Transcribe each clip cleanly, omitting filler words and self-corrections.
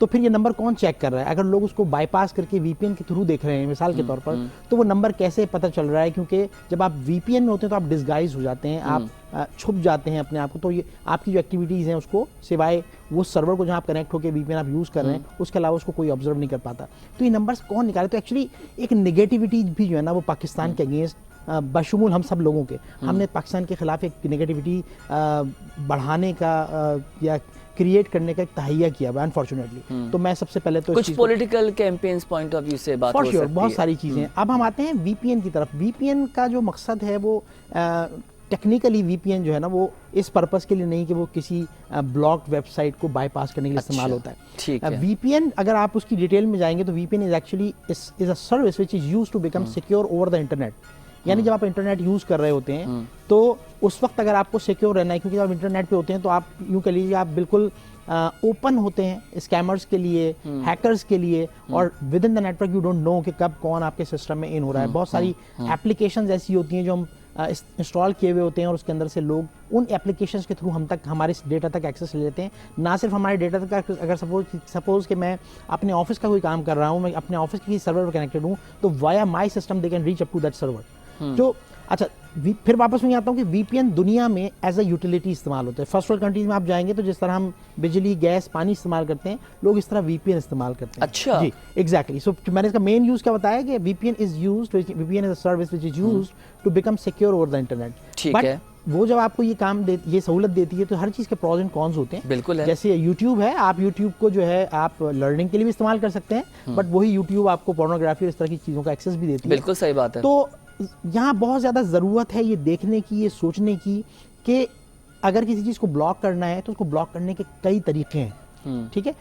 تو پھر یہ نمبر کون چیک کر رہا ہے؟ اگر لوگ اس کو بائی پاس کر کے وی پی این کے تھرو دیکھ رہے ہیں مثال کے طور پر، تو وہ نمبر کیسے پتہ چل رہا ہے؟ کیونکہ جب آپ وی پی این میں ہوتے ہیں تو آپ ڈسگائز ہو جاتے ہیں، آپ چھپ جاتے ہیں اپنے آپ کو، تو یہ آپ کی جو ایکٹیویٹیز ہیں اس کو سوائے وہ سرور کو جہاں آپ کنیکٹ ہو کے وی پی این آپ یوز کر رہے ہیں اس کے علاوہ اس کو کوئی آبزرو نہیں کر پاتا. تو یہ نمبرز کون نکالے؟ تو ایکچولی ایک نگیٹیوٹی بھی جو ہے نا وہ پاکستان کے اگینسٹ بشمول ہم سب لوگوں کے، ہم نے پاکستان کے خلاف ایک نگیٹیوٹی بڑھانے کا یا کریٹ کرنے کا ایک تہیہ کیا ہے انفارچونیٹلی. تو میں سب سے پہلے تو کچھ political campaigns point of view سے بات ہو سکتی ہے، بہت ساری چیزیں. اب ہم آتے ہیں وی پی این کی طرف. وی پی این کا جو مقصد ہے وہ ٹیکنیکلی وی پی این جو ہے نا وہ اس پرپس کے لیے نہیں کہ وہ کسی بلاکڈ ویب سائٹ کو بائی پاس کرنے کے لیے استعمال ہوتا ہے. وی پی این اگر آپ اس کی ڈیٹیل میں جائیں گے تو V P N is actually is a service which is used to become secure over the internet. یعنی جب آپ انٹرنیٹ یوز کر رہے ہوتے ہیں تو اس وقت اگر آپ کو سیکیور رہنا ہے، کیونکہ جب آپ انٹرنیٹ پہ ہوتے ہیں تو آپ یوں کہہ لیجیے آپ بالکل اوپن ہوتے ہیں اسکیمرز کے لیے، ہیکرز کے لیے، اور within the network you don't know کہ کب کون آپ کے سسٹم میں ان ہو رہا ہے. بہت ساری ایپلیکیشنز ایسی ہوتی ہیں جو ہم انسٹال کیے ہوئے ہوتے ہیں اور اس کے اندر سے لوگ ان ایپلیکیشنز کے تھرو ہم تک ہمارے ڈیٹا تک ایکسیس لے لیتے ہیں. نہ صرف ہمارے ڈیٹا تک، اگر سپوز کہ میں اپنے آفس کا کوئی کام کر رہا ہوں، میں اپنے آفس کی سرور پہ کنیکٹڈ ہوں، تو via my system they can reach up to that server. جو اچھا پھر واپس میں آتا ہوں کہ وی پی این دنیا میں ایز اے یوٹیلیٹی استعمال ہوتا ہے. فرسٹ ورلڈ کنٹریز میں آپ جائیں گے تو جس طرح ہم بجلی، گیس، پانی استعمال کرتے ہیں، لوگ اس طرح وی پی این استعمال کرتے ہیں. اچھا جی ایگزیکٹلی. سو میں نے اس کا مین یوز کیا بتایا کہ V P N is used, V P N is a service which is used to become secure over the internet. ٹھیک ہے. وہ جب آپ کو یہ کام یہ سہولت دیتی ہے تو ہر چیز کے پروز اینڈ کونز ہوتے ہیں. بالکل ہے. جیسے یوٹیوب ہے، آپ یوٹیوب کو جو ہے آپ لرننگ کے لیے بھی استعمال کر سکتے ہیں، بٹ وہی یوٹیوب آپ کو پورنوگرافی اور اس طرح کی چیزوں کا ایکسیس بھی دیتی ہے. بالکل صحیح بات ہے. تو یہاں بہت زیادہ ضرورت ہے یہ دیکھنے کی، یہ سوچنے کی کہ اگر کسی چیز کو بلاک کرنا ہے تو اس کو بلاک کرنے کے کئی طریقے ہیں. ٹھیک ہے.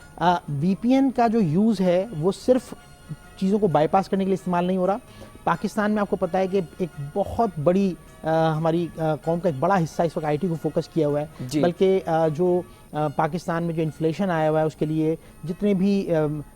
وی پی این کا جو یوز ہے وہ صرف چیزوں کو بائی پاس کرنے کے لیے استعمال نہیں ہو رہا. پاکستان میں آپ کو پتہ ہے کہ ایک بہت بڑی ہماری قوم کا ایک بڑا حصہ اس وقت آئی ٹی کو فوکس کیا ہوا ہے. بلکہ جو پاکستان میں جو انفلیشن آیا ہوا ہے اس کے لیے جتنے بھی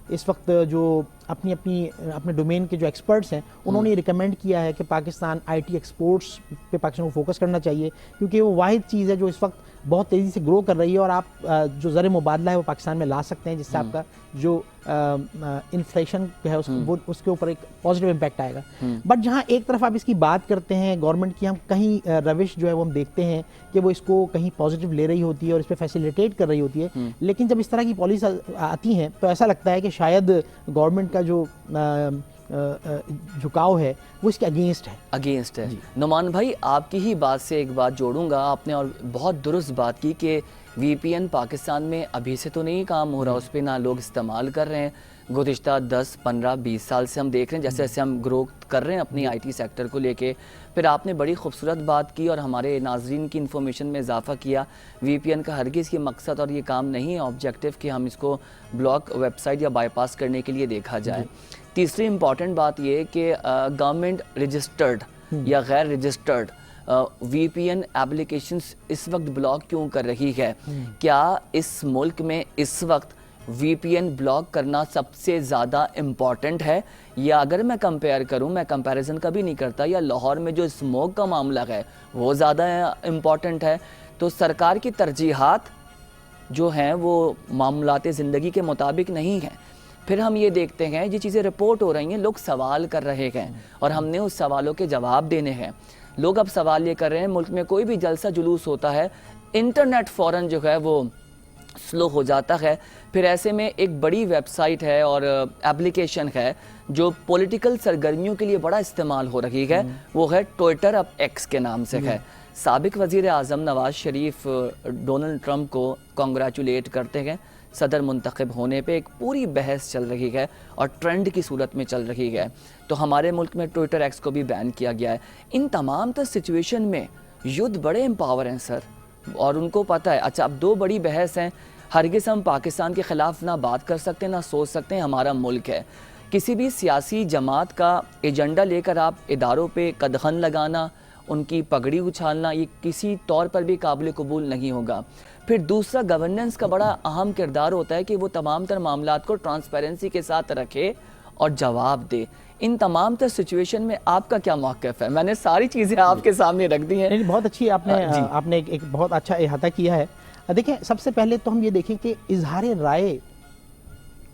اس وقت جو اپنے ڈومین کے جو ایکسپرٹس ہیں انہوں نے یہ ریکمینڈ کیا ہے کہ پاکستان آئی ٹی ایکسپورٹس پہ پاکستان کو فوکس کرنا چاہیے، کیونکہ وہ واحد چیز ہے جو اس وقت بہت تیزی سے گرو کر رہی ہے، اور آپ جو زر مبادلہ ہے وہ پاکستان میں لا سکتے ہیں، جس سے آپ کا جو انفلیشن ہے اس کے اوپر ایک پازیٹیو امپیکٹ آئے گا. بٹ جہاں ایک طرف آپ اس کی بات کرتے ہیں گورنمنٹ کی، ہم کہیں روش جو ہے وہ ہم دیکھتے ہیں کہ وہ اس کو کہیں پازیٹیو لے رہی ہوتی ہے اور اس پہ فیسیلیٹیٹ کر رہی ہوتی ہے، لیکن جب اس طرح کی پالیسی آتی ہیں تو ایسا لگتا ہے کہ شاید گورنمنٹ کا جو جھکاؤ ہے وہ اس کے اگینسٹ ہے. نعمان بھائی آپ کی ہی بات سے ایک بات جوڑوں گا. آپ نے اور بہت درست بات کی کہ وی پی این پاکستان میں ابھی سے تو نہیں کام ہو رہا، اس پہ نہ لوگ استعمال کر رہے ہیں. گزشتہ 10 15 20 سال سے ہم دیکھ رہے ہیں جیسے ہم گرو کر رہے ہیں اپنی آئی ٹی سیکٹر کو لے کے. پھر آپ نے بڑی خوبصورت بات کی اور ہمارے ناظرین کی انفارمیشن میں اضافہ کیا. وی پی این کا ہرگز یہ مقصد اور یہ کام نہیں ہے آبجیکٹیو کہ ہم اس کو بلاک ویب سائٹ یا بائی پاس کرنے کے لیے دیکھا جائے. تیسری امپورٹنٹ بات یہ کہ گورنمنٹ رجسٹرڈ یا غیر رجسٹرڈ وی پی این ایپلیکیشنز اس وقت بلاک کیوں کر رہی ہے؟ کیا اس ملک میں اس وقت وی پی این بلاک کرنا سب سے زیادہ امپورٹنٹ ہے، یا اگر میں کمپیئر کروں، میں کمپیریزن کبھی نہیں کرتا، یا لاہور میں جو اسموک کا معاملہ ہے وہ زیادہ امپورٹنٹ ہے؟ تو سرکار کی ترجیحات جو ہیں وہ معاملات زندگی کے مطابق نہیں ہیں. پھر ہم یہ دیکھتے ہیں یہ چیزیں رپورٹ ہو رہی ہیں، لوگ سوال کر رہے ہیں اور ہم نے اس سوالوں کے جواب دینے ہیں. لوگ اب سوال یہ کر رہے ہیں، ملک میں کوئی بھی جلسہ جلوس ہوتا ہے انٹرنیٹ فوراً جو ہے وہ سلو ہو جاتا ہے. پھر ایسے میں ایک بڑی ویب سائٹ ہے اور ایپلیکیشن ہے جو پولیٹیکل سرگرمیوں کے لیے بڑا استعمال ہو رہی ہے، وہ ہے ٹویٹر، اب ایکس کے نام سے ہے. سابق وزیر اعظم نواز شریف ڈونلڈ ٹرمپ کو کنگریچولیٹ کرتے ہیں صدر منتخب ہونے پہ. ایک پوری بحث چل رہی ہے اور ٹرینڈ کی صورت میں چل رہی ہے. تو ہمارے ملک میں ٹویٹر ایکس کو بھی بین کیا گیا ہے. ان تمام تر سچویشن میں یوتھ بڑے امپاور ہیں سر، اور ان کو پتہ ہے. اچھا اب دو بڑی بحث ہیں، ہرگز ہم پاکستان کے خلاف نہ بات کر سکتے نہ سوچ سکتے ہیں، ہمارا ملک ہے. کسی بھی سیاسی جماعت کا ایجنڈا لے کر آپ اداروں پہ قدغن لگانا، ان کی پگڑی اچھالنا، یہ کسی طور پر بھی قابل قبول نہیں ہوگا. پھر دوسرا گورننس کا بڑا اہم کردار ہوتا ہے کہ وہ تمام تر معاملات کو ٹرانسپیرنسی کے ساتھ رکھے اور جواب دے. ان تمام تر سچویشن میں آپ کا کیا موقف ہے؟ میں نے ساری چیزیں آپ کے سامنے رکھ دی ہیں. بہت اچھی آپ نے ایک بہت اچھا احاطہ کیا ہے. دیکھیں سب سے پہلے تو ہم یہ دیکھیں کہ اظہار رائے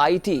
IT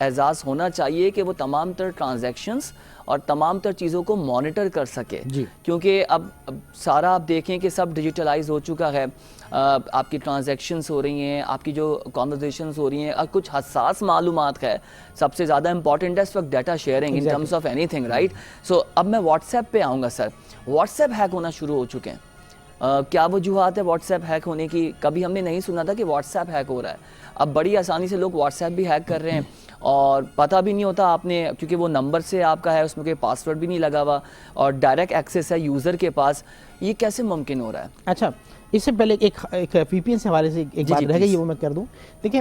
اعزاز ہونا چاہیے کہ وہ تمام تر ٹرانزیکشنز اور تمام تر چیزوں کو مانیٹر کر سکے, کیونکہ اب سارا آپ دیکھیں کہ سب ڈیجیٹلائز ہو چکا ہے, آپ کی ٹرانزیکشنز ہو رہی ہیں, آپ کی جو کانورزیشنز ہو رہی ہیں, اور کچھ حساس معلومات ہے, سب سے زیادہ امپورٹنٹ ہے اس وقت data sharing in terms of anything, right. So اب میں واٹس ایپ پہ آؤں گا سر. واٹس ایپ ہیک ہونا شروع ہو چکے ہیں, کیا وجوہات ہے واٹس ایپ ہیک ہونے کی؟ کبھی ہم نے نہیں سنا تھا کہ واٹس ایپ ہیک ہو رہا ہے, اب بڑی آسانی سے لوگ واٹس ایپ بھی ہیک کر رہے ہیں, اور پتہ بھی نہیں ہوتا آپ نے, کیونکہ وہ نمبر سے آپ کا ہے, اس میں کوئی پاسورڈ بھی نہیں لگا ہوا, اور ڈائریکٹ ایکسیس ہے یوزر کے پاس. یہ کیسے ممکن ہو رہا ہے؟ اچھا, اس سے پہلے ایک وی پی این سے حوالے سے ایک بات رہ گئی, وہ میں کر دوں. دیکھیں,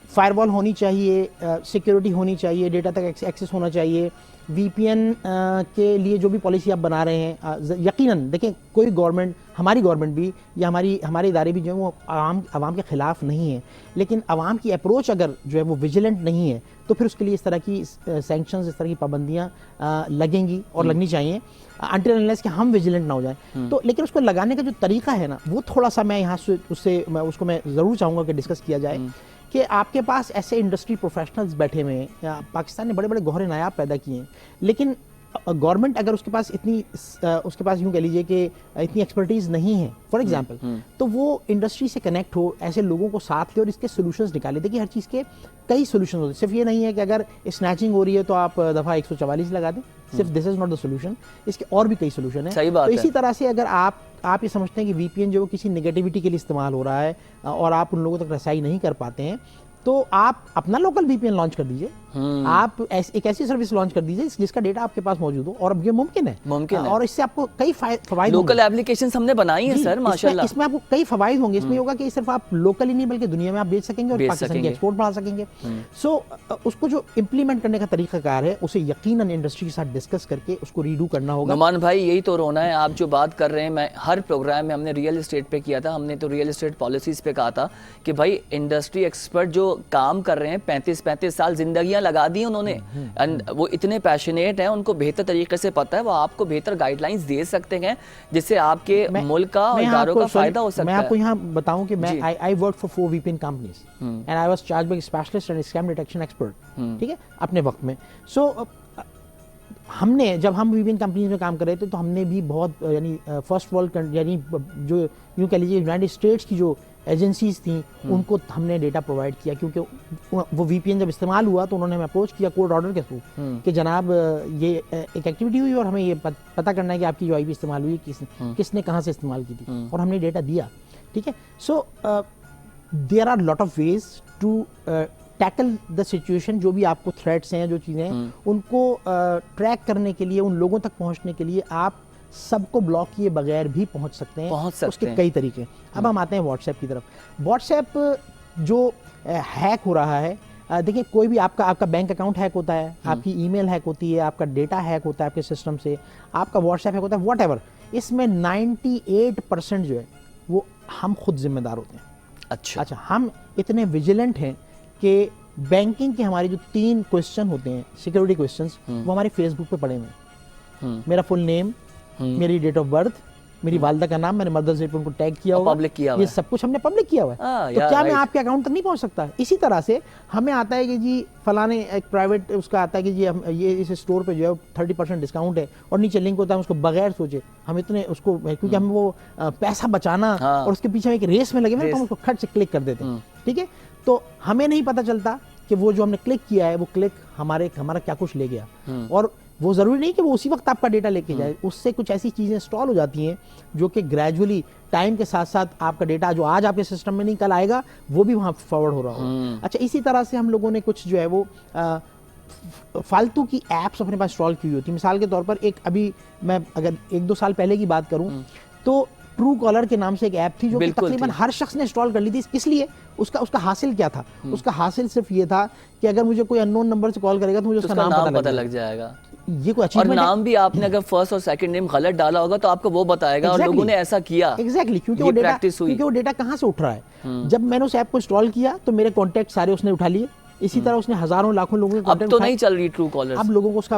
فائر وال ہونی چاہیے, سیکیورٹی ہونی چاہیے, ڈیٹا تک ایکسیس ہونا چاہیے. وی پی این کے لیے جو بھی پالیسی آپ بنا رہے ہیں, یقیناً دیکھیں کوئی گورنمنٹ, ہماری گورنمنٹ بھی یا ہمارے ادارے بھی جو ہیں وہ عوام کے خلاف نہیں ہیں, لیکن عوام کی اپروچ اگر جو ہے وہ ویجیلنٹ نہیں ہے تو پھر اس کے لیے اس طرح کی سینکشنز, اس طرح کی پابندیاں لگیں گی اور لگنی چاہیے انٹل انلیس کہ ہم ویجیلنٹ نہ ہو جائیں. تو لیکن اس کو لگانے کا جو طریقہ ہے نا, وہ تھوڑا سا میں یہاں سے اس کو میں ضرور چاہوں گا کہ ڈسکس کیا جائے, کہ آپ کے پاس ایسے انڈسٹری پروفیشنلز بیٹھے ہوئے ہیں. پاکستان نے بڑے بڑے گوہر نایاب پیدا کیے ہیں, لیکن گورنمنٹ اگر اس کے پاس یوں کہہ لیجیے کہ اتنی ایکسپرٹیز نہیں ہے فار ایگزامپل, تو وہ انڈسٹری سے کنیکٹ ہو, ایسے لوگوں کو ساتھ لے اور اس کے سولوشنز نکالے. دیکھیے ہر چیز کے کئی سولوشن ہوتے ہیں, صرف یہ نہیں ہے کہ اگر اسنیچنگ ہو رہی ہے تو آپ دفعہ 144 لگا دیں, صرف دس از ناٹ دا سولوشن, اس کے اور بھی کئی سولوشن ہیں. تو اسی طرح سے اگر آپ یہ سمجھتے ہیں کہ وی پی این جو کسی نگیٹیوٹی کے لیے استعمال ہو رہا ہے اور آپ ان لوگوں تک رسائی نہیں کر پاتے ہیں, تو آپ اپنا لوکل وی پی این لانچ کر دیجئے, آپ ایک ایسی سروس لانچ کر دیجئے جس کا ڈیٹا آپ کے پاس موجود ہو, اور اب یہ ممکن ہے, اور اس سے آپ کو کئی فوائد. لوکل ایپلیکیشنز ہم نے بنائی ہیں سر ماشاءاللہ, اس میں آپ کو کئی فوائد ہوں گے. اس میں ہوگا کہ صرف آپ لوکل ہی نہیں بلکہ دنیا میں آپ بیچ سکیں گے اور پاکستان کی ایکسپورٹ بڑھا سکیں گے. سو اس کو جو امپلیمنٹ کرنے کا طریقہ کار ہے اسے یقیناً انڈسٹری کے ساتھ ڈسکس کر کے اس کو ریڈو کرنا ہوگا. نعمان بھائی یہی تو رونا ہے, آپ جو بات کر رہے ہیں, میں ہر پروگرام میں ہم نے ریئل اسٹیٹ پہ کیا تھا, ہم نے تو ریئل اسٹیٹ پالیسیز پہ کہا تھا کہ بھائی انڈسٹری ایکسپرٹ جو کام کر رہے ہیں 35 سال زندگیاں لگا دی انہوں نے, وہ اتنے پیشنیٹ ہیں, ان کو بہتر طریقے سے پتہ ہے, وہ آپ کو بہتر گائیڈ لائنز دے سکتے ہیں جس سے آپ کے ملک کا اور اداروں کا فائدہ ہو سکتا ہے. میں آپ کو یہاں بتاؤں کہ میں I worked for 4 VPN companies and I was charged by specialist and scam detection expert, ٹھیک ہے, اپنے وقت میں. سو ہم نے جب ہم وی پی این کمپنیز میں کام کر رہے تھے تو ہم نے بھی بہت یعنی فرسٹ ورلڈ یعنی جو یوں کہہ لیجیے یونائٹیڈ اسٹیٹس کی جو ایجنسیز تھیں ان کو ہم نے ڈیٹا پرووائڈ کیا, کیونکہ وہ وی پی این جب استعمال ہوا تو انہوں نے ہمیں اپروچ کیا کورٹ آرڈر کے تھرو کہ جناب یہ ایک ایکٹیویٹی ہوئی اور ہمیں یہ پتہ کرنا ہے کہ آپ کی جو آئی پی استعمال ہوئی کس نے کہاں سے استعمال کی تھی, اور ہم نے ڈیٹا دیا, ٹھیک ہے. So there are lot of ways to tackle the situation. جو بھی آپ کو تھریٹس ہیں, جو چیزیں ہیں, ان کو ٹریک کرنے کے لیے, ان لوگوں تک پہنچنے کے لیے آپ سب کو بلاک کیے بغیر بھی پہنچ سکتے ہیں. اس کے کئی طریقے. اب ہم آتے ہیں واٹس ایپ کی طرف. واٹس ایپ جو ہیک ہو رہا ہے, دیکھیں کوئی بھی آپ کا بینک اکاؤنٹ ہیک ہوتا ہے, آپ کی ای میل ہیک ہوتی ہے, آپ کا ڈیٹا ہیک ہوتا ہے آپ کے سسٹم سے, آپ کا واٹس ایپ ہیک ہوتا ہے, واٹ ایور. اس میں 98% جو ہے وہ ہم خود ذمہ دار ہوتے ہیں. اچھا, ہم اتنے ویجیلنٹ ہیں کہ بینکنگ کے ہمارے جو 3 کوسچن ہوتے ہیں, سیکیورٹی کوسچنز, وہ ہمارے فیس بک پہ پڑے ہوئے ہیں. میرا فل نیم, میری ڈیٹ آف برتھ, میری والدہ کا نام, میں نے مدرس ڈیٹ پہ ان کو ٹیگ کیا ہوا, یہ سب کچھ ہم نے پبلک کیا ہوا ہے. تو کیا میں آپ کے اکاؤنٹ تک نہیں پہنچ سکتا؟ اسی طرح سے ہمیں آتا ہے کہ جی فلانے ایک پرائیویٹ اس کا آتا ہے کہ جی یہ اس اسٹور پہ جو ہے 30% ڈسکاؤنٹ ہے, اور نیچے لنک ہوتا ہے, اس کو بغیر سوچے ہم اتنے اس کو, کیونکہ ہم وہ پیسہ بچانا اور اس کے پیچھے ایک ریس میں لگے ہوئے, تو ہم اس کو کھٹ سے کلک کر دیتے ہیں, ٹھیک ہے. تو ہمیں نہیں پتہ چلتا کہ وہ جو ہم نے کلک کیا ہے وہ کلک ہمارا کیا کچھ لے گیا, اور وہ ضروری نہیں کہ وہ اسی وقت آپ کا ڈیٹا لے کے جائے. اس سے کچھ ایسی چیزیں انسٹال ہو جاتی ہیں جو کہ گریجولی ٹائم کے ساتھ ساتھ آپ کا ڈیٹا جو آج آپ کے سسٹم میں نہیں کل آئے گا وہ بھی وہاں فارورڈ ہو رہا ہوگا. اچھا, اسی طرح سے ہم لوگوں نے کچھ جو ہے وہ فالتو کی ایپس اپنے پاس انسٹال کی ہوئی ہوتی. مثال کے طور پر ایک ابھی میں اگر 1-2 سال پہلے کی بات کروں تو ٹرو کالر کے نام سے ایک ایپ تھی جو تقریباً ہر شخص نے انسٹال کر لی تھی. اس لیے اس کا حاصل کیا تھا؟ اس کا حاصل صرف یہ تھا کہ اگر مجھے کوئی ان نون نمبر سے کال کرے گا تو مجھے اس کا نام پتہ لگ جائے گا. یہ کوئی اور نام بھی آپ نے اگر فرسٹ اور سیکنڈ نیم غلط ڈالا ہوگا تو آپ کو وہ بتائے گا, اور لوگوں نے ایسا کیا. ایگزیکٹلی, کیونکہ وہ ڈیٹا کہاں سے اٹھ رہا ہے. جب میں نے اس ایپ کو انسٹال کیا تو میرے کانٹیکٹ سارے اس نے اٹھا لیے, اسی طرح اس نے ہزاروں لاکھوں لوگوں کے اب تو نہیں چل رہی ٹرو کالر. اب لوگوں کو اس کا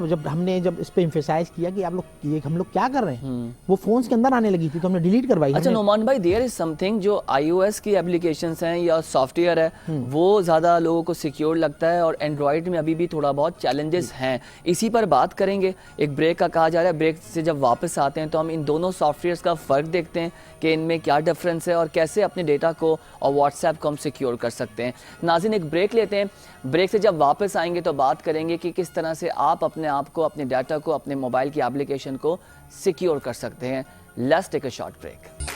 جب اس پہ ایمفیسائز کیا کہ آپ لوگ یہ ہم لوگ کیا کر رہے ہیں, وہ فونز کے اندر آنے لگی تھی تو ہم نے ڈیلیٹ کروائی. اچھا نعمان بھائی, دیئر از سم تھنگ جو آئی او ایس کی اپلیکیشنس ہیں یا سافٹ ویئر ہے وہ زیادہ لوگوں کو سیکیور لگتا ہے, اور اینڈرائڈ میں ابھی بھی تھوڑا بہت چیلنجز ہیں. اسی پر بات کریں گے. ایک بریک کا کہا جا رہا ہے, بریک سے جب واپس آتے ہیں تو ہم ان دونوں سافٹ ویئرس کا فرق دیکھتے ہیں کہ ان میں کیا ڈفرینس ہے اور کیسے اپنے ڈیٹا کو اور واٹس ایپ کو ہم سیکیور کر سکتے ہیں. ناظرین ایک بریک لیتے ہیں, بریک سے جب واپس آئیں گے تو بات کریں گے کہ کس طرح سے آپ اپنے آپ کو, اپنے ڈیٹا کو, اپنے موبائل کی اپلیکیشن کو سیکیور کر سکتے ہیں. Let's take a short break.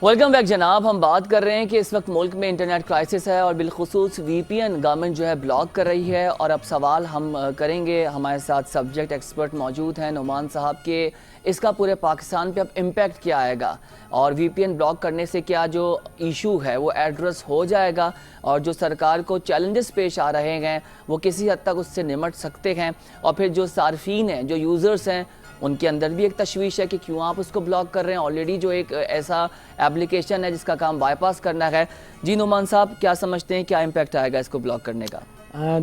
Welcome back جناب. ہم بات کر رہے ہیں کہ اس وقت ملک میں انٹرنیٹ کرائسس ہے اور بالخصوص وی پی این گورنمنٹ جو ہے بلاک کر رہی ہے. اور اب سوال ہم کریں گے, ہمارے ساتھ سبجیکٹ ایکسپرٹ موجود ہیں نعمان صاحب, کے اس کا پورے پاکستان پہ اب امپیکٹ کیا آئے گا اور وی پی این بلاک کرنے سے کیا جو ایشو ہے وہ ایڈریس ہو جائے گا, اور جو سرکار کو چیلنجز پیش آ رہے ہیں وہ کسی حد تک اس سے نمٹ سکتے ہیں. اور پھر جو صارفین ہیں, جو یوزرز ہیں, ان کے اندر بھی ایک تشویش ہے کہ کیوں آپ اس کو بلاک کر رہے ہیں. آلریڈی جو ایک ایسا ایپلیکیشن ہے جس کا کام بائی پاس کرنا ہے. جی نعمان صاحب, کیا سمجھتے ہیں کیا امپیکٹ آئے گا اس کو بلاک کرنے کا؟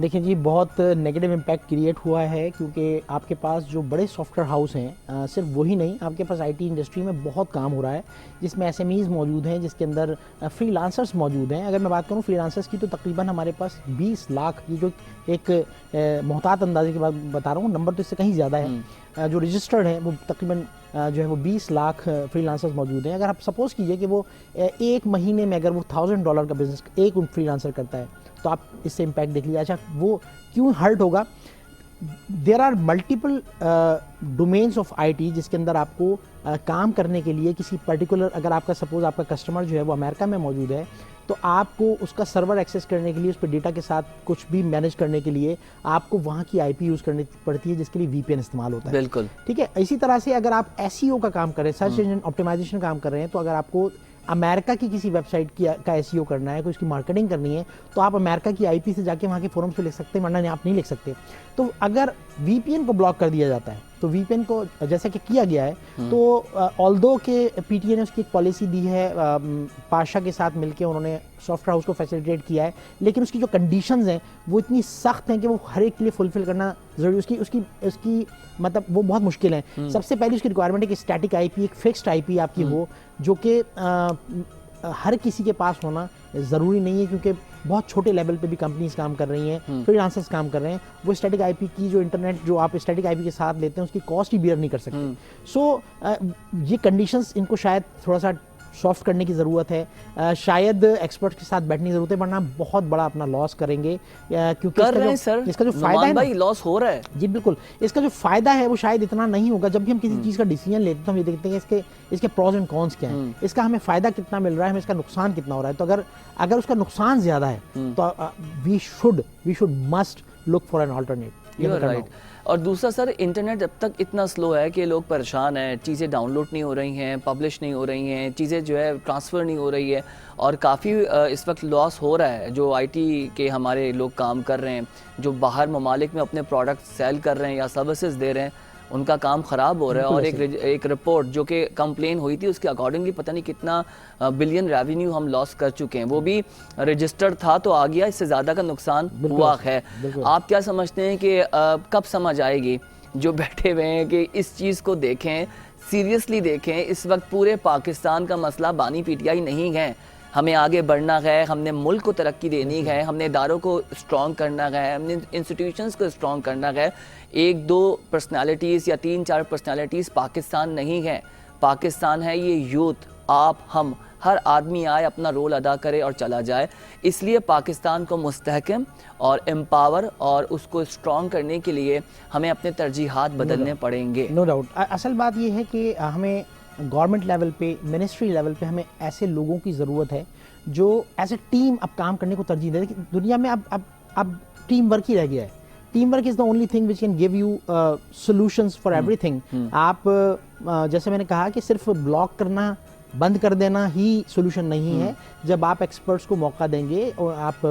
دیکھیں جی, بہت نیگیٹو امپیکٹ کریٹ ہوا ہے کیونکہ آپ کے پاس جو بڑے سافٹ ویئر ہاؤس ہیں, صرف وہی نہیں, آپ کے پاس آئی ٹی انڈسٹری میں بہت کام ہو رہا ہے جس میں ایس ایم ایز موجود ہیں, جس کے اندر فری لانسرز موجود ہیں. اگر میں بات کروں فری لانسرز کی تو تقریباً ہمارے پاس 20 لاکھ, یہ جو ایک محتاط اندازے کی بات بتا رہا ہوں, نمبر تو اس سے کہیں زیادہ ہے, جو رجسٹرڈ ہیں وہ تقریباً جو ہے وہ 20 لاکھ فری لانسرز موجود ہیں. اگر آپ سپوز کیجئے کہ وہ ایک مہینے میں اگر وہ $1000 کا بزنس ایک فری لانسر کرتا ہے تو آپ اس سے امپیکٹ دیکھ لیجیے. اچھا وہ کیوں ہرٹ ہوگا؟ There are multiple domains of I T جس کے اندر آپ کو کام کرنے کے لیے کسی پرٹیکولر, اگر آپ کا سپوز آپ کا کسٹمر جو ہے وہ امریکہ میں موجود ہے تو آپ کو اس کا سرور ایکسیس کرنے کے لیے, اس پہ ڈیٹا کے ساتھ کچھ بھی مینیج کرنے کے لیے آپ کو وہاں کی آئی پی یوز کرنی پڑتی ہے جس کے لیے وی پی این استعمال ہوتا ہے. بالکل ٹھیک ہے. اسی طرح سے اگر آپ ایس ای او کا کام کر رہے ہیں, سرچ انجن آپٹیمائزیشن کام کر رہے ہیں, تو اگر آپ کو امریکہ کی کسی ویب سائٹ کا ایس ای او کرنا ہے, کوئی اس کی مارکیٹنگ کرنی ہے, تو آپ امریکہ کی آئی پی سے جا کے وہاں کے فورمز پہ لکھ سکتے ہیں, ورنہ آپ نہیں لکھ سکتے. تو اگر وی پی این کو بلاک کر دیا جاتا ہے تو وی پی این کو جیسا کہ کیا گیا ہے, تو آلدو کہ پی ٹی اے نے اس کی ایک پالیسی دی ہے, پاشا کے ساتھ مل کے انہوں نے سافٹ ویئر ہاؤس کو فیسیلیٹیٹ کیا ہے, لیکن اس کی جو کنڈیشنز ہیں وہ اتنی سخت ہیں کہ وہ ہر ایک کے لیے فلفل کرنا ضروری, اس کی مطلب وہ بہت مشکل ہیں. سب سے پہلی اس کی ریکوائرمنٹ ہے کہ اسٹیٹک آئی پی, ایک فکسڈ آئی پی آپ کی ہو, جو کہ ہر کسی کے پاس ہونا ضروری نہیں ہے کیونکہ بہت چھوٹے لیول پہ بھی کمپنیز کام کر رہی ہیں, فری لانسرز کام کر رہے ہیں, وہ اسٹیٹک آئی پی کی جو انٹرنیٹ جو آپ اسٹیٹک آئی پی کے ساتھ لیتے ہیں اس کی کاسٹ ہی بیئر نہیں کر سکتے. سو یہ کنڈیشنز ان کو شاید تھوڑا سا سافٹ کرنے کی ضرورت ہے, شاید ایکسپرٹ کے ساتھ بیٹھنے کی ضرورت ہے, ورنہ بہت بڑا اپنا لاس کریں گے. کیونکہ اس کا جو فائدہ ہے بھائی لاس ہو رہا ہے. جی بالکل, اس کا جو فائدہ ہے وہ شاید اتنا نہیں ہوگا. جب بھی ہم کسی چیز کا ڈیسیجن لیتے ہیں تو ہم یہ دیکھتے ہیں کہ اس کے پروز اینڈ کونس کیا ہیں, اس کا ہمیں فائدہ کتنا مل رہا ہے, ہمیں اس کا نقصان کتنا ہو رہا ہے. تو اگر اس کا نقصان زیادہ ہے تو we should must look for an alternate. اور دوسرا سر, انٹرنیٹ اب تک اتنا سلو ہے کہ لوگ پریشان ہیں, چیزیں ڈاؤن لوڈ نہیں ہو رہی ہیں, پبلش نہیں ہو رہی ہیں, چیزیں جو ہے ٹرانسفر نہیں ہو رہی ہے, اور کافی اس وقت لاس ہو رہا ہے. جو آئی ٹی کے ہمارے لوگ کام کر رہے ہیں, جو باہر ممالک میں اپنے پروڈکٹ سیل کر رہے ہیں یا سروسز دے رہے ہیں, ان کا کام خراب ہو رہا ہے. اور ایک رپورٹ جو کہ کمپلین ہوئی تھی اس کے اکارڈنگلی پتہ نہیں کتنا بلین ریونیو ہم لاس کر چکے ہیں. وہ بھی رجسٹرڈ تھا تو آ گیا, اس سے زیادہ کا نقصان ہوا ہے. آپ کیا سمجھتے ہیں کہ کب سمجھ آئے گی جو بیٹھے ہوئے ہیں کہ اس چیز کو دیکھیں, سیریسلی دیکھیں؟ اس وقت پورے پاکستان کا مسئلہ بانی پی ٹی آئی نہیں ہے. ہمیں آگے بڑھنا ہے, ہم نے ملک کو ترقی دینی ہے, ہم نے اداروں کو اسٹرانگ کرنا ہے, ہم نے انسٹیٹیوشنز کو اسٹرانگ کرنا ہے. 1-2 پرسنالٹیز یا 3-4 پرسنالٹیز پاکستان نہیں ہے. پاکستان ہے یہ یوتھ, آپ, ہم, ہر آدمی آئے, اپنا رول ادا کرے اور چلا جائے. اس لیے پاکستان کو مستحکم اور امپاور اور اس کو اسٹرانگ کرنے کے لیے ہمیں اپنے ترجیحات بدلنے پڑیں گے. No doubt. اصل بات یہ ہے کہ ہمیں گورنمنٹ لیول پہ, منسٹری لیول پہ ہمیں ایسے لوگوں کی ضرورت ہے جو ایز اے ٹیم اب کام کرنے کو ترجیح دے. دنیا میں اب ٹیم ورک ہی رہ گیا ہے. Team work is the only thing which can give you solutions for every thing. آپ جیسے میں نے کہا کہ صرف بلاک کرنا, بند کر دینا ہی سولوشن نہیں ہے. جب آپ ایکسپرٹس کو موقع دیں گے, اور آپ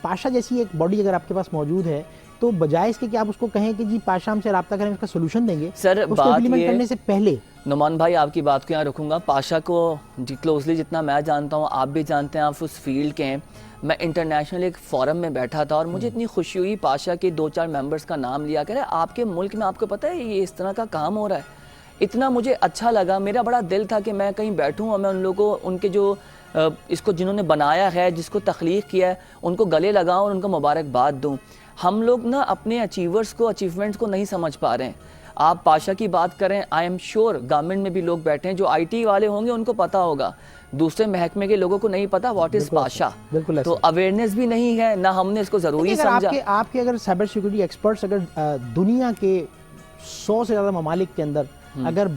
پاشا جیسی ایک باڈی اگر آپ کے پاس موجود ہے تو بجائے اس کے کہ آپ اس کو کہیں کہ جی پاشا ہم سے رابطہ کریں اس کا سولوشن دیں گے, سر اس کو بات امپلیمنٹ یہ کرنے سے پہلے. نعمان بھائی آپ کی بات کو یہاں رکھوں گا. پاشا کو کلوزلی جتنا میں جانتا ہوں, آپ بھی جانتے ہیں, آپ اس فیلڈ کے ہیں. میں انٹرنیشنل ایک فورم میں بیٹھا تھا اور مجھے اتنی خوشی ہوئی, پاشا کے 2-4 ممبرز کا نام لیا, کہہ رہے آپ کے ملک میں آپ کو پتہ ہے یہ اس طرح کا کام ہو رہا ہے. اتنا مجھے اچھا لگا, میرا بڑا دل تھا کہ میں کہیں بیٹھوں اور میں ان لوگوں کو, ان کے جو اس کو جنہوں نے بنایا ہے, جس کو تخلیق کیا ہے, ان کو گلے لگاؤں اور ان کو مبارکباد دوں. ہم لوگ نا اپنے اچیورز کو, اچیومنٹس کو نہیں سمجھ پا رہے ہیں. آپ پاشا کی بات کریں, آئی ایم شیور گورنمنٹ میں بھی لوگ بیٹھے ہیں جو آئی ٹی والے ہوں گے, ان کو پتہ ہوگا. دوسرے محکمے کے لوگوں کو نہیں پتا واٹ از پاشا, تو اویئرنیس بھی نہیں ہے, نہ ہم نے اس کو ضروری سمجھا. آپ کے اگر سائبر سیکورٹی ایکسپرٹس اگر دنیا کے 100 سے زیادہ ممالک کے اندر اگر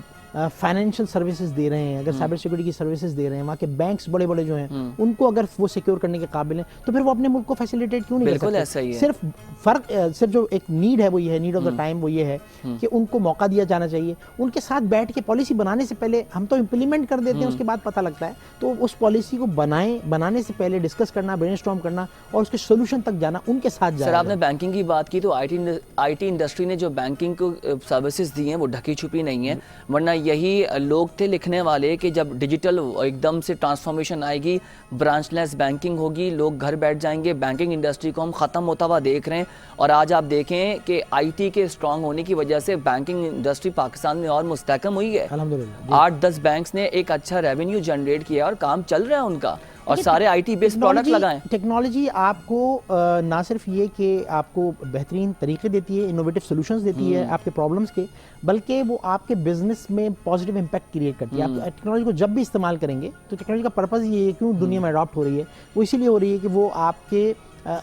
فائنینشیل سروسز دے رہے ہیں, اگر سائبر سیکورٹی کی سروسز دے رہے ہیں, وہاں کے بینکس بڑے بڑے جو ہیں ان کو اگر وہ سیکیور کرنے کے قابل ہیں, تو پھر وہ اپنے ملک کو فیسیلیٹیٹ کیوں نہیں کر سکتے؟ بالکل ایسا ہی ہے. صرف فرق, صرف جو ایک نیڈ ہے وہ یہ ہے, نیڈ آف دا ٹائم وہ یہ ہے کہ ان کو موقع دیا جانا چاہیے. ان کے ساتھ بیٹھ کے پالیسی بنانے سے پہلے, ہم تو امپلیمنٹ کر دیتے ہیں اس کے بعد پتہ لگتا ہے, تو اس پالیسی کو بنانے سے پہلے ڈسکس کرنا, برین اسٹارم کرنا اور اس کے سولوشن تک جانا, ان کے ساتھ جانا. سر آپ نے بینکنگ کی بات کی, تو آئی ٹی انڈسٹری نے جو بینکنگ کو سروسز دی ہیں وہ ڈھکی چھپی نہیں ہیں, ورنہ یہی لوگ تھے لکھنے والے کہ جب ڈیجیٹل ایک دم سے ٹرانسفارمیشن آئے گی, برانچ لیس بینکنگ ہوگی, لوگ گھر بیٹھ جائیں گے. بینکنگ انڈسٹری کو ہم ختم ہوتا ہوا دیکھ رہے ہیں, اور آج آپ دیکھیں کہ آئی ٹی کے اسٹرانگ ہونے کی وجہ سے بینکنگ انڈسٹری پاکستان میں اور مستحکم ہوئی ہے. الحمدللہ 8-10 بینکس نے ایک اچھا ریونیو جنریٹ کیا اور کام چل رہا ہے ان کا, اور سارے آئی ٹی بیس پروڈکٹ لگائیں. ٹیکنالوجی آپ کو نہ صرف یہ کہ آپ کو بہترین طریقے دیتی ہے, انوویٹو سولوشنز دیتی ہے آپ کے پرابلمس کے, بلکہ وہ آپ کے بزنس میں پازیٹیو امپیکٹ کریٹ کرتی ہے. آپ ٹیکنالوجی کو جب بھی استعمال کریں گے, تو ٹیکنالوجی کا پرپز یہ ہے, کیوں دنیا میں اڈاپٹ ہو رہی ہے, وہ اسی لیے ہو رہی ہے کہ وہ آپ کے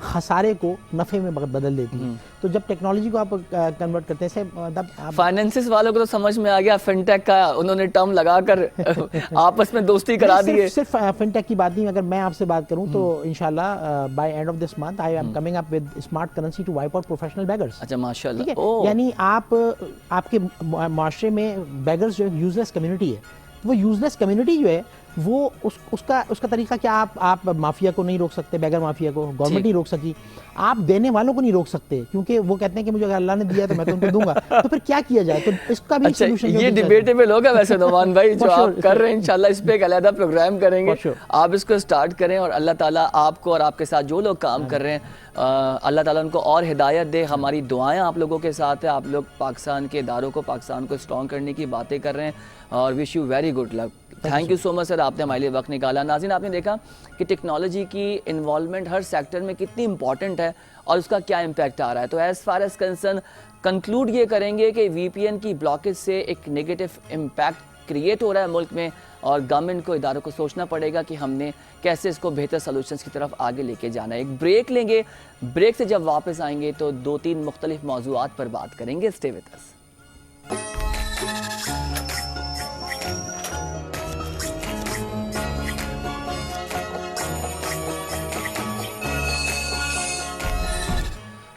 خسارے کو نفع میں بدل دیتی ہے. تو جب ٹیکنالوجی کو آپ کنورٹ کرتے ہیں, فائنینسز والوں کو تو سمجھ میں آ گیا, فن ٹیک کا انہوں نے ٹرم لگا کر آپس میں دوستی کرا دی ہے. صرف فن ٹیک کی بات نہیں, اگر میں آپ سے بات کروں تو انشاءاللہ by end of this month I am coming up with smart currency to wipe out professional beggars. اچھا ماشاءاللہ, یعنی آپ کے معاشرے میں بیگرز جو یوز لیس کمیونٹی ہے, وہ یوز لیس کمیونٹی جو ہے وہ اس کا طریقہ کیا, آپ مافیا کو نہیں روک سکتے, بیگر مافیا کو گورنمنٹ نہیں روک سکی, آپ دینے والوں کو نہیں روک سکتے, کیونکہ وہ کہتے ہیں کہ مجھے اگر اللہ نے دیا تو میں تو ان کو دوں گا, تو پھر کیا کیا جائے, تو اس کا بھی سولوشن. یہ ڈیبیٹیبل ہوگا ویسے نعمان بھائی جو آپ کر رہے ہیں, انشاءاللہ اس پہ ایک علیحدہ پروگرام کریں گے. آپ اس کو سٹارٹ کریں, اور اللہ تعالیٰ آپ کو اور آپ کے ساتھ جو لوگ کام کر رہے ہیں, اللہ تعالیٰ ان کو اور ہدایت دے. ہماری دعائیں آپ لوگوں کے ساتھ ہیں, آپ لوگ پاکستان کے اداروں کو, پاکستان کو اسٹرانگ کرنے کی باتیں کر رہے ہیں, اور wish you very good luck. Thank you so much sir, آپ نے ہمارے لیے وقت نکالا. ناظرین آپ نے دیکھا کہ ٹیکنالوجی کی انوالومنٹ ہر سیکٹر میں کتنی امپورٹنٹ ہے اور اس کا کیا امپیکٹ آ رہا ہے. تو as far as concern conclude یہ کریں گے کہ وی پی این کی بلاکیج سے ایک نیگیٹو امپیکٹ کریٹ ہو رہا ہے ملک میں, اور گورنمنٹ کو, اداروں کو سوچنا پڑے گا کہ ہم نے کیسے اس کو بہتر سلوشنز کی طرف آگے لے کے جانا ہے. ایک بریک لیں گے, بریک سے جب واپس آئیں گے تو 2-3 مختلف موضوعات پر بات کریں گے. Stay with us.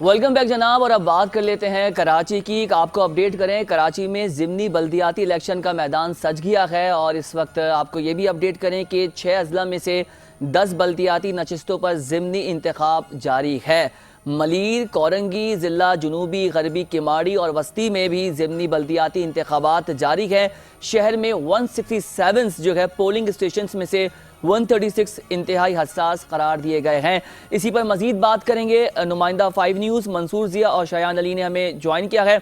Welcome back جناب, اور اب بات کر لیتے ہیں کراچی کی. آپ کو اپڈیٹ کریں, کراچی میں ضمنی بلدیاتی الیکشن کا میدان سج گیا ہے, اور اس وقت آپ کو یہ بھی اپڈیٹ کریں کہ 6 اضلاع میں سے 10 بلدیاتی نشستوں پر ضمنی انتخاب جاری ہے. ملیر, کورنگی, ضلع جنوبی غربی کماڑی اور وسطی میں بھی ضمنی بلدیاتی انتخابات جاری ہیں. شہر میں 167 جو ہے پولنگ اسٹیشنز میں سے 136 انتہائی حساس قرار دیے گئے ہیں. اسی پر مزید بات کریں گے. نمائندہ 5 نیوز منصور ضیاء اور شایان علی نے ہمیں جوائن کیا ہے.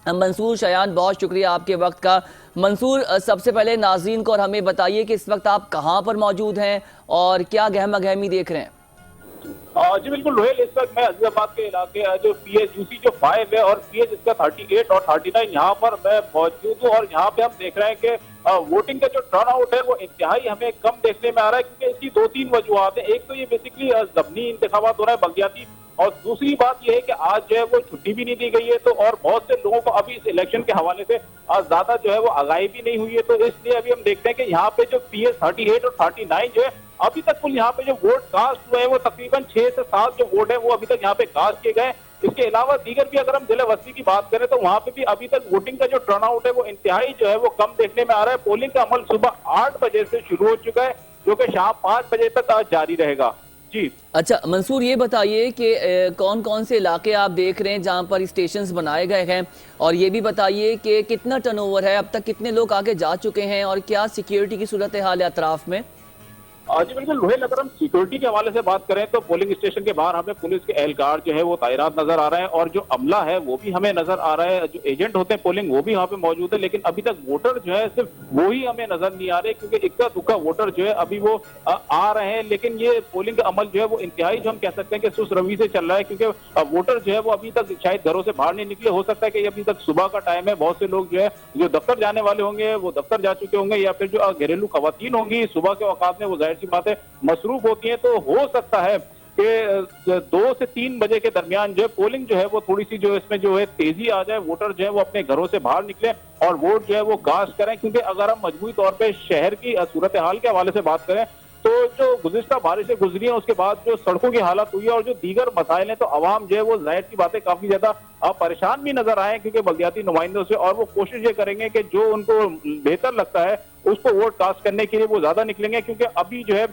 منصور, شایان, بہت شکریہ آپ کے وقت کا. منصور, سب سے پہلے ناظرین کو اور ہمیں بتائیے کہ اس وقت آپ کہاں پر موجود ہیں اور کیا گہما گہمی دیکھ رہے ہیں؟ جی بالکل روہیل, اس وقت میں عزیز آباد کے علاقے جو پی ایچ یو سی جو 5 ہے اور پی ایچ اس کا 38 اور 39 یہاں پر میں موجود ہوں, اور یہاں پہ ہم دیکھ رہے ہیں کہ ووٹنگ کا جو ٹرن آؤٹ ہے وہ انتہائی ہمیں کم دیکھنے میں آ رہا ہے, کیونکہ اس کی 2-3 وجوہات ہیں. ایک تو یہ بیسکلی ضمنی انتخابات ہو رہا ہے بلدیاتی, اور دوسری بات یہ ہے کہ آج جو ہے وہ چھٹی بھی نہیں دی گئی ہے, تو اور بہت سے لوگوں کو ابھی اس الیکشن کے حوالے سے زیادہ جو ہے وہ آگاہی بھی نہیں ہوئی ہے. تو اس لیے ابھی ہم دیکھتے ہیں کہ یہاں پہ جو پی ایس 38 اور 39 جو ہے ابھی تک کل یہاں پہ جو ووٹ کاسٹ ہوئے ہیں وہ تقریباً 6 سے 7 جو ووٹ ہیں وہ ابھی تک یہاں پہ کاسٹ کیے گئے. اس کے علاوہ دیگر بھی اگر ہم ضلع وسطی کی بات کریں تو وہاں پہ بھی ابھی تک ووٹنگ کا جو ٹرن آؤٹ ہے وہ انتہائی جو ہے وہ کم دیکھنے میں آ رہا ہے. پولنگ کا عمل صبح 8 بجے سے شروع ہو چکا ہے, جو کہ شام 5 بجے تک آج جاری رہے گا. جی اچھا منصور، یہ بتائیے کہ کون کون سے علاقے آپ دیکھ رہے ہیں جہاں پر اسٹیشنز بنائے گئے ہیں، اور یہ بھی بتائیے کہ کتنا ٹرن اوور ہے، اب تک کتنے لوگ آگے جا چکے ہیں، اور کیا سیکیورٹی کی صورتحال ہے اطراف میں؟ جی بالکل روہیل، اگر ہم سیکورٹی کے حوالے سے بات کریں تو پولنگ اسٹیشن کے باہر ہمیں پولیس کے اہلکار جو ہے وہ تعینات نظر آ رہے ہیں، اور جو عملہ ہے وہ بھی ہمیں نظر آ رہا ہے، جو ایجنٹ ہوتے ہیں پولنگ وہ بھی وہاں پہ موجود ہے، لیکن ابھی تک ووٹر جو ہے صرف وہی ہمیں نظر نہیں آ رہے، کیونکہ اکا دکا ووٹر جو ہے ابھی وہ آ رہے ہیں، لیکن یہ پولنگ کا عمل جو ہے وہ انتہائی جو ہم کہہ سکتے ہیں کہ سست روی سے چل رہا ہے، کیونکہ ووٹر جو ہے وہ ابھی تک شاید گھروں سے باہر نہیں نکلے، ہو سکتا ہے کہ ابھی تک صبح کا ٹائم ہے، بہت سے لوگ جو ہے جو دفتر جانے والے ہوں گے وہ دفتر جا چکے ہوں گے، یا پھر جو گھریلو خواتین ہوں گی صبح کے اوقات میں وہ ظاہر سی بات ہے مصروف ہوتی ہیں، تو ہو سکتا ہے کہ 2 سے 3 بجے کے درمیان جو ہے پولنگ جو ہے وہ تھوڑی سی جو اس میں جو ہے تیزی آ جائے، ووٹر جو ہے وہ اپنے گھروں سے باہر نکلے اور ووٹ جو ہے وہ کاسٹ کریں، کیونکہ اگر ہم مجموعی طور پہ شہر کی صورتحال کے حوالے سے بات کریں تو جو گزشتہ بارشیں گزری ہیں اس کے بعد جو سڑکوں کی حالت ہوئی ہے اور جو دیگر مسائل ہیں، تو عوام جو ہے وہ ظاہر سی باتیں کافی زیادہ پریشان بھی نظر آئے ہیں، کیونکہ بلدیاتی نمائندوں سے، اور وہ کوشش یہ کریں گے کہ جو ان کو بہتر لگتا ہے اس کو ووٹ کاسٹ کرنے کے لیے وہ زیادہ نکلیں گے، کیونکہ ابھی جو ہے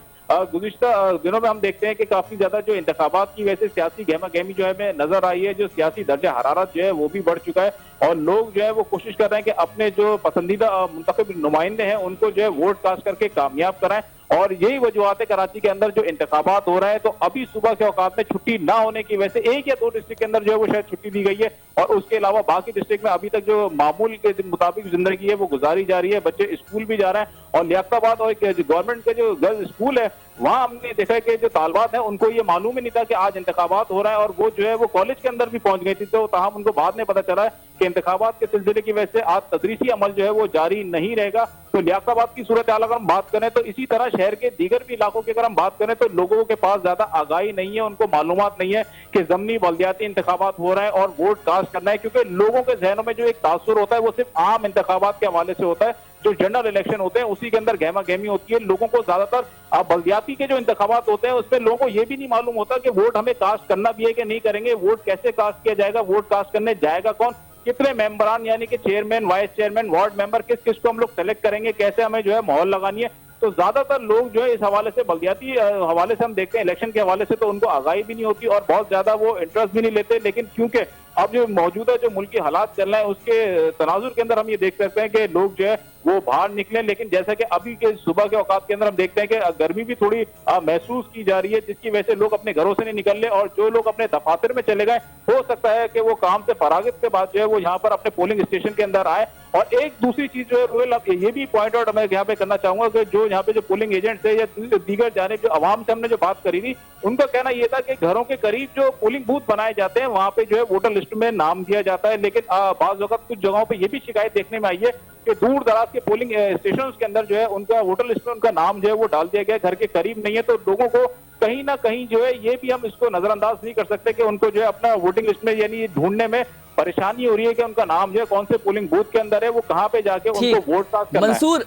گزشتہ دنوں میں ہم دیکھتے ہیں کہ کافی زیادہ جو انتخابات کی وجہ سے سیاسی گہما گہمی جو ہے ہمیں نظر آئی ہے، جو سیاسی درجہ حرارت جو ہے وہ بھی بڑھ چکا ہے، اور لوگ جو ہے وہ کوشش کر رہے ہیں کہ اپنے جو پسندیدہ منتخب نمائندے ہیں ان کو جو ہے ووٹ کاسٹ کر کے کامیاب کرائیں، اور یہی وجوہات ہے کراچی کے اندر جو انتخابات ہو رہے ہیں تو ابھی صبح کے اوقات میں چھٹی نہ ہونے کی وجہ سے 1 یا 2 ڈسٹرکٹ کے اندر جو ہے وہ شاید چھٹی دی گئی ہے، اور اس کے علاوہ باقی ڈسٹرکٹ میں ابھی تک جو معمول کے مطابق زندگی ہے وہ گزاری جا رہی ہے، بچے اسکول بھی جا رہے ہیں، اور لیاقت آباد اور گورنمنٹ کے جو گرلز اسکول ہے وہاں ہم نے دیکھا ہے کہ جو طالبات ہیں ان کو یہ معلوم ہی نہیں تھا کہ آج انتخابات ہو رہا ہے، اور وہ جو ہے وہ کالج کے اندر بھی پہنچ گئی تھی، تو تاہم ان کو بعد میں پتہ چلا ہے کہ انتخابات کے سلسلے کی وجہ سے آج تدریسی عمل جو ہے وہ جاری نہیں رہے گا۔ تو لیاقت آباد کی صورتحال اگر ہم بات کریں تو اسی طرح شہر کے دیگر بھی علاقوں کی اگر ہم بات کریں تو لوگوں کے پاس زیادہ آگاہی نہیں ہے، ان کو معلومات نہیں ہے کہ ضمنی بلدیاتی انتخابات ہو رہے ہیں اور ووٹ کاسٹ کرنا ہے، کیونکہ لوگوں کے ذہنوں میں جو ایک تاثر ہوتا ہے وہ صرف عام انتخابات کے حوالے سے ہوتا ہے، جو جنرل الیکشن ہوتے ہیں اسی کے اندر گہما گہمی ہوتی ہے، لوگوں کو زیادہ تر بلدیاتی کے جو انتخابات ہوتے ہیں اس میں لوگوں کو یہ بھی نہیں معلوم ہوتا کہ ووٹ ہمیں کاسٹ کرنا بھی ہے کہ نہیں کریں گے، ووٹ کیسے کاسٹ کیا جائے گا، ووٹ کاسٹ کرنے جائے گا کون، کتنے ممبران یعنی کہ چیئرمین، وائس چیئرمین، وارڈ ممبر کس کس کو ہم لوگ سلیکٹ کریں گے، کیسے ہمیں جو ہے مہر لگانی ہے، تو زیادہ تر لوگ جو ہے اس حوالے سے بلدیاتی حوالے سے ہم دیکھتے ہیں الیکشن کے حوالے سے تو ان کو آگاہی بھی نہیں ہوتی اور بہت زیادہ وہ انٹرسٹ بھی نہیں لیتے، لیکن کیونکہ اب جو موجودہ جو ملکی حالات چل رہے ہیں اس کے تناظر کے اندر ہم یہ دیکھ سکتے ہیں کہ لوگ جو ہے وہ باہر نکلیں، لیکن جیسا کہ ابھی کے صبح کے اوقات کے اندر ہم دیکھتے ہیں کہ گرمی بھی تھوڑی محسوس کی جا رہی ہے، جس کی وجہ سے لوگ اپنے گھروں سے نہیں نکل رہے، اور جو لوگ اپنے دفاتر میں چلے گئے ہو سکتا ہے کہ وہ کام سے فراغت کے بعد جو ہے وہ یہاں پر اپنے پولنگ اسٹیشن کے اندر آئے۔ اور ایک دوسری چیز جو ہے یہ بھی پوائنٹ آؤٹ میں یہاں پہ کرنا چاہوں گا کہ جو یہاں پہ جو پولنگ ایجنٹ تھے یا دیگر جانب جو عوام سے ہم نے جو بات کری تھی ان کا کہنا یہ تھا کہ گھروں کے قریب جو پولنگ بوتھ بنائے جاتے ہیں وہاں پہ جو ہے ووٹر لسٹ میں نام دیا جاتا ہے، لیکن بعض وقت کچھ جگہوں پہ یہ بھی شکایت دیکھنے میں آئی ہے کہ دور دراز کے پولنگ اسٹیشنز کے اندر جو ہے ان کا ووٹر لسٹ میں ان کا نام جو ہے وہ ڈال دیا گیا، گھر کے قریب نہیں ہے، تو لوگوں کو کہیں نہ کہیں جو ہے یہ بھی ہم اس کو نظر انداز نہیں کر سکتے کہ ان کو جو ہے اپنا ووٹنگ لسٹ میں یعنی ڈھونڈنے میں پریشانی ہو رہی ہے کہ ان کا نام جو ہے کون سے پولنگ بوتھ کے اندر ہے، وہ کہاں پہ جا کے ان کو ووٹ کاسٹ کرنا ہے۔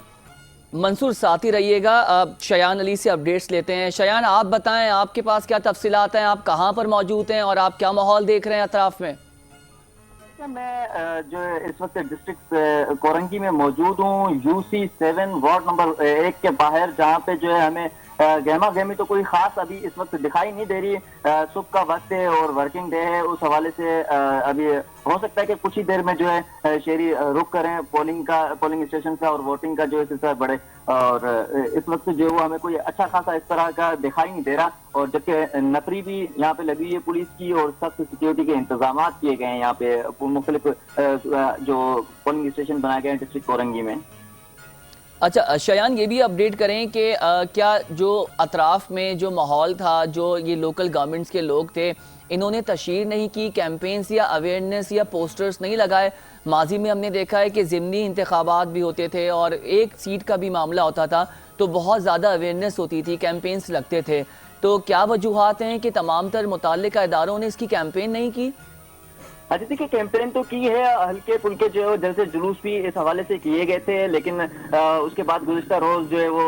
منصور ساتھ ہی رہیے گا، شایان علی سے اپڈیٹس لیتے ہیں۔ شایان آپ بتائیں آپ کے پاس کیا تفصیلات ہیں، آپ کہاں پر موجود ہیں اور آپ کیا ماحول دیکھ رہے ہیں اطراف میں؟ میں جو اس وقت ڈسٹرکٹ کورنگی میں موجود ہوں، UC7 وارڈ نمبر 1 کے باہر، جہاں پہ جو ہے ہمیں گہما گہمی تو کوئی خاص ابھی اس وقت دکھائی نہیں دے رہی، صبح کا وقت ہے اور ورکنگ ڈے ہے، اس حوالے سے ابھی ہو سکتا ہے کہ کچھ ہی دیر میں جو ہے شہری رک کریں پولنگ اسٹیشن کا اور ووٹنگ کا جو ہے سلسلہ بڑھے، اور اس وقت جو ہے ہمیں کوئی اچھا خاصا اس طرح کا دکھائی نہیں دے رہا، اور جبکہ نفری بھی یہاں پہ لگی ہوئی ہے پولیس کی اور سخت سیکیورٹی کے انتظامات کیے گئے ہیں یہاں پہ مختلف جو پولنگ اسٹیشن بنائے گئے ہیں ڈسٹرکٹ کورنگی میں۔ اچھا شایان یہ بھی اپڈیٹ کریں کہ کیا جو اطراف میں جو ماحول تھا، جو یہ لوکل گورنمنٹس کے لوگ تھے انہوں نے تشہیر نہیں کی، کیمپینز یا اویئرنیس یا پوسٹرز نہیں لگائے؟ ماضی میں ہم نے دیکھا ہے کہ ضمنی انتخابات بھی ہوتے تھے اور ایک سیٹ کا بھی معاملہ ہوتا تھا تو بہت زیادہ اویئرنیس ہوتی تھی، کیمپینز لگتے تھے، تو کیا وجوہات ہیں کہ تمام تر متعلقہ اداروں نے اس کی کیمپین نہیں کی؟ جیسے کہ کیمپین تو کی ہے، ہلکے پھلکے جو ہے جیسے جلوس بھی اس حوالے سے کیے گئے تھے، لیکن اس کے بعد گزشتہ روز جو ہے وہ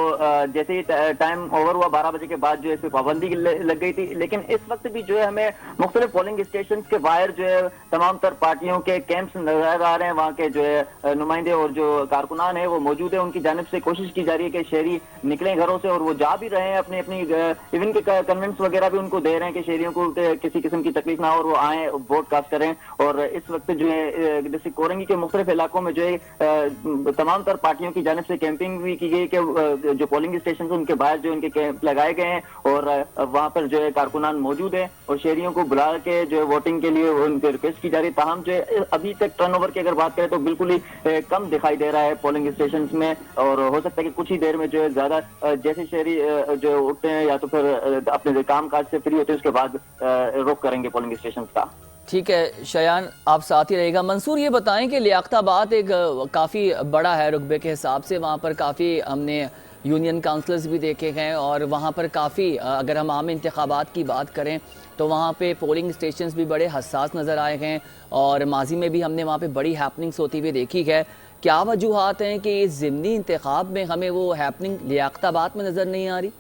جیسے ہی ٹائم اوور ہوا 12 بجے کے بعد جو ہے اس پہ پابندی لگ گئی تھی، لیکن اس وقت بھی جو ہے ہمیں مختلف پولنگ اسٹیشنز کے باہر جو ہے تمام تر پارٹیوں کے کیمپس نظر آ رہے ہیں، وہاں کے جو ہے نمائندے اور جو کارکنان ہیں وہ موجود ہیں، ان کی جانب سے کوشش کی جا رہی ہے کہ شہری نکلیں گھروں سے، اور وہ جا بھی رہے ہیں اپنی ایون کے کنوینس وغیرہ بھی ان کو دے رہے ہیں کہ شہریوں کو کسی قسم کی تکلیف نہ ہو اور وہ آئیں ووٹ کاسٹ کریں۔ اور اس وقت جو ہے جیسے کورنگی کے مختلف علاقوں میں جو ہے تمام تر پارٹیوں کی جانب سے کیمپنگ بھی کی گئی کہ جو پولنگ اسٹیشن ان کے باہر جو ان کے کیمپ لگائے گئے ہیں، اور وہاں پر جو ہے کارکنان موجود ہیں اور شہریوں کو بلا کے جو ہے ووٹنگ کے لیے ان کو ریکویسٹ کی جا رہی ہے۔ تاہم جو ہے ابھی تک ٹرن اوور کی اگر بات کریں تو بالکل ہی کم دکھائی دے رہا ہے پولنگ اسٹیشنز میں، اور ہو سکتا ہے کہ کچھ ہی دیر میں جو ہے زیادہ جیسے شہری جو اٹھتے ہیں یا تو پھر اپنے کام کاج سے فری ہوتے ہیں اس کے بعد رخ کریں گے پولنگ اسٹیشنز کا۔ ٹھیک ہے شایان، آپ ساتھ ہی رہے گا۔ منصور یہ بتائیں کہ لیاقت آباد ایک کافی بڑا ہے رقبے کے حساب سے، وہاں پر کافی ہم نے یونین کاؤنسلرز بھی دیکھے ہیں، اور وہاں پر کافی اگر ہم عام انتخابات کی بات کریں تو وہاں پہ پولنگ اسٹیشنز بھی بڑے حساس نظر آئے ہیں، اور ماضی میں بھی ہم نے وہاں پہ بڑی ہیپننگز ہوتی ہوئی دیکھی ہے۔ کیا وجوہات ہیں کہ اس ضمنی انتخاب میں ہمیں وہ ہیپننگ لیاقت آباد میں نظر نہیں آ رہی؟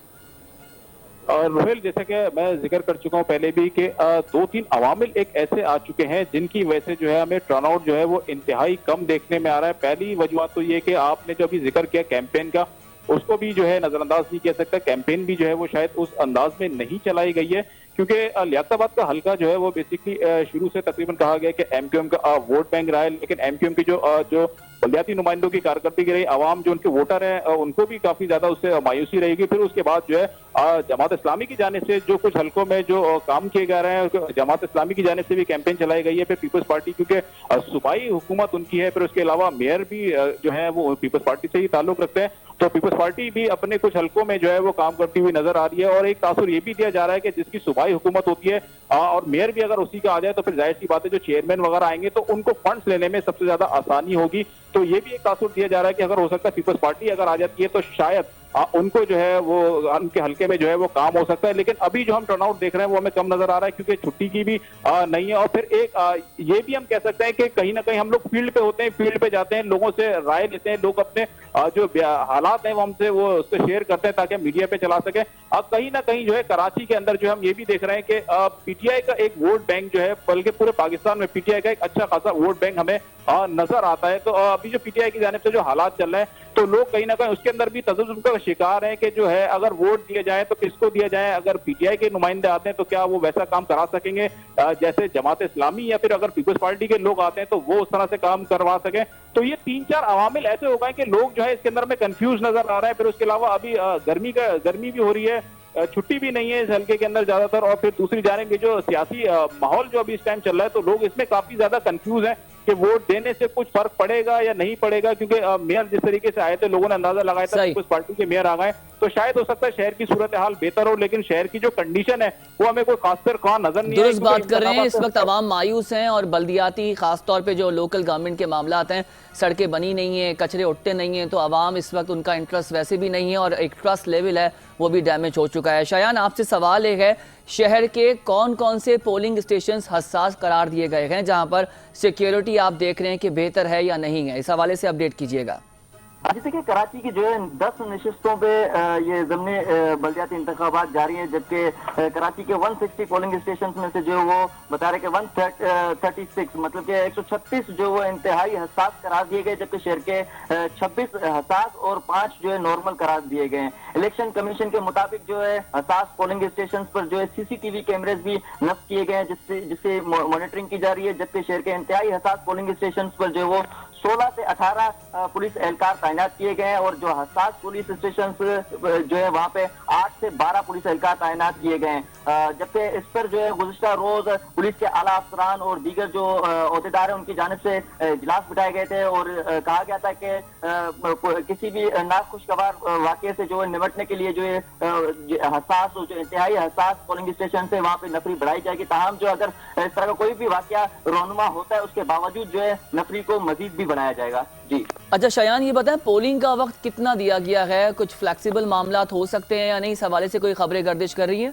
روہیل، جیسے کہ میں ذکر کر چکا ہوں پہلے بھی کہ 2-3 عوامل ایک ایسے آ چکے ہیں جن کی وجہ سے جو ہے ہمیں ٹرن آؤٹ جو ہے وہ انتہائی کم دیکھنے میں آ رہا ہے۔ پہلی وجوہات تو یہ کہ آپ نے جو ابھی ذکر کیا کیمپین کا، اس کو بھی جو ہے نظر انداز نہیں کیا سکتا۔ کیمپین بھی جو ہے وہ شاید اس انداز میں نہیں چلائی گئی ہے، کیونکہ لیاقت آباد کا حلقہ جو ہے وہ بیسکلی شروع سے تقریباً کہا گیا کہ ایم کیو ایم کا ووٹ بینک رہا ہے، لیکن ایم کیو ایم کی جو بلدیاتی نمائندوں کی کارکردگی رہی، عوام جو ان کے ووٹر ہیں ان کو بھی کافی زیادہ اس سے مایوسی رہے گی۔ پھر اس کے بعد جو ہے جماعت اسلامی کی جانب سے جو کچھ حلقوں میں جو کام کیے جا رہے ہیں، جماعت اسلامی کی جانب سے بھی کیمپین چلائی گئی ہے۔ پھر پیپلز پارٹی کیونکہ صوبائی حکومت ان کی ہے، پھر اس کے علاوہ میئر بھی جو ہے وہ پیپلز پارٹی سے ہی تعلق رکھتے ہیں، تو پیپلز پارٹی بھی اپنے کچھ حلقوں میں جو ہے وہ کام کرتی ہوئی نظر آ رہی ہے۔ اور ایک تاثر یہ بھی دیا جا رہا ہے کہ جس کی صوبائی حکومت ہوتی ہے اور میئر بھی اگر اسی کا آ جائے تو پھر ظاہر سی بات ہے جو چیئرمین وغیرہ آئیں گے تو ان کو فنڈز لینے میں سب سے زیادہ آسانی ہوگی۔ تو یہ بھی ایک تاثر دیا جا رہا ہے کہ اگر ہو سکتا ہے پیپلز پارٹی اگر آ جاتی ہے تو شاید ان کو جو ہے وہ ان کے حلقے میں جو ہے وہ کام ہو سکتا ہے۔ لیکن ابھی جو ہم ٹرن آؤٹ دیکھ رہے ہیں وہ ہمیں کم نظر آ رہا ہے کیونکہ چھٹی کی بھی نہیں ہے، اور پھر ایک یہ بھی ہم کہہ سکتے ہیں کہ کہیں نہ کہیں ہم لوگ فیلڈ پہ ہوتے ہیں، فیلڈ پہ جاتے ہیں، لوگوں سے رائے لیتے ہیں، لوگ اپنے جو حالات ہیں وہ ہم سے وہ اس سے شیئر کرتے ہیں تاکہ میڈیا پہ چلا سکیں۔ کہیں نہ کہیں جو ہے کراچی کے اندر جو ہم یہ بھی دیکھ رہے ہیں کہ پی ٹی آئی کا ایک ووٹ بینک جو ہے، بلکہ پورے پاکستان میں پی ٹی آئی کا ایک اچھا خاصا ووٹ بینک ہمیں نظر آتا ہے۔ تو ابھی جو پی ٹی آئی کی جانب سے جو حالات چل رہے ہیں تو لوگ کہیں نہ کہیں اس کے اندر بھی تذبذب کا شکار ہیں کہ جو ہے اگر ووٹ دیے جائیں تو کس کو دیا جائے، اگر پی ٹی آئی کے نمائندے آتے ہیں تو کیا وہ ویسا کام کرا سکیں گے جیسے جماعت اسلامی، یا پھر اگر پیپلز پارٹی کے لوگ آتے ہیں تو وہ اس طرح سے کام کروا سکیں۔ تو یہ 3-4 عوامل ایسے ہو گئے کہ لوگ جو ہے اس کے اندر میں کنفیوز نظر آ رہا ہے۔ پھر اس کے علاوہ ابھی گرمی بھی ہو رہی ہے، چھٹی بھی نہیں ہے اس حلقے کے اندر زیادہ تر، اور پھر دوسری جانب یہ جو سیاسی ماحول جو ابھی اس ٹائم چل رہا ہے تو لوگ اس میں کافی زیادہ کنفیوز ہیں کہ ووٹ دینے سے کچھ فرق پڑے گا یا نہیں پڑے گا، کیونکہ میئر جس طریقے سے آئے تھے لوگوں نے اندازہ لگایا تھا پیپلز پارٹی کے میئر آ گئے تو شاید ہو سکتا ہے شہر کی صورتحال بہتر ہو، لیکن شہر کی جو کنڈیشن ہے وہ ہمیں کوئی خاص طور خواہ نظر نہیں آئی۔ درست بات کر رہے ہیں، اس وقت عوام مایوس ہیں، اور بلدیاتی خاص طور پہ جو لوکل گورنمنٹ کے معاملات ہیں، سڑکیں بنی نہیں ہیں، کچرے اٹھتے نہیں ہیں، تو عوام اس وقت ان کا انٹرسٹ ویسے بھی نہیں ہے، اور ایک ٹرسٹ لیول ہے وہ بھی ڈیمیج ہو چکا ہے۔ شایان، آپ سے سوال ایک ہے، شہر کے کون کون سے پولنگ اسٹیشنز حساس قرار دیے گئے ہیں جہاں پر سیکیورٹی آپ دیکھ رہے ہیں کہ بہتر ہے یا نہیں ہے؟ اس حوالے سے اپڈیٹ کیجیے گا۔ جیسے کہ کراچی کی جو ہے 10 نشستوں پہ یہ ضمنی بلدیاتی انتخابات جاری ہیں، جبکہ کراچی کے 160 پولنگ اسٹیشنز میں سے جو وہ بتا رہے کہ 136 مطلب کہ 136 جو وہ انتہائی حساس قرار دیے گئے، جبکہ شہر کے 26 حساس اور 5 جو ہے نارمل قرار دیے گئے ہیں۔ الیکشن کمیشن کے مطابق جو ہے حساس پولنگ اسٹیشنز پر جو ہے سی سی ٹی وی کیمریز بھی نصب کیے گئے ہیں جس سے مانیٹرنگ کی جا رہی ہے، جبکہ شہر کے انتہائی حساس پولنگ اسٹیشنز پر جو ہے وہ 16 سے 18 پولیس اہلکار تعینات کیے گئے ہیں، اور جو حساس پولیس اسٹیشنز جو ہے وہاں پہ 8 سے 12 پولیس اہلکار تعینات کیے گئے ہیں، جبکہ اس پر جو ہے گزشتہ روز پولیس کے اعلیٰ افسران اور دیگر جو عہدیدار ہیں ان کی جانب سے اجلاس بٹھائے گئے تھے، اور کہا گیا تھا کہ کسی بھی ناخوشگوار واقعے سے جو نمٹنے کے لیے جو ہے حساس جو انتہائی حساس پولنگ اسٹیشن سے وہاں پہ نفری بڑھائی جائے گی۔ تاہم جو اگر اس طرح کا کوئی بھی واقعہ رونما ہوتا ہے اس کے باوجود جو ہے نفری کو مزید بھی بڑھایا جائے گا۔ جی اچھا شایان، یہ بتائیں پولنگ کا وقت کتنا دیا گیا ہے؟ کچھ فلیکسیبل معاملات ہو سکتے ہیں یا نہیں؟ اس حوالے سے کوئی خبریں گردش کر رہی ہیں؟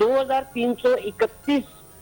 2331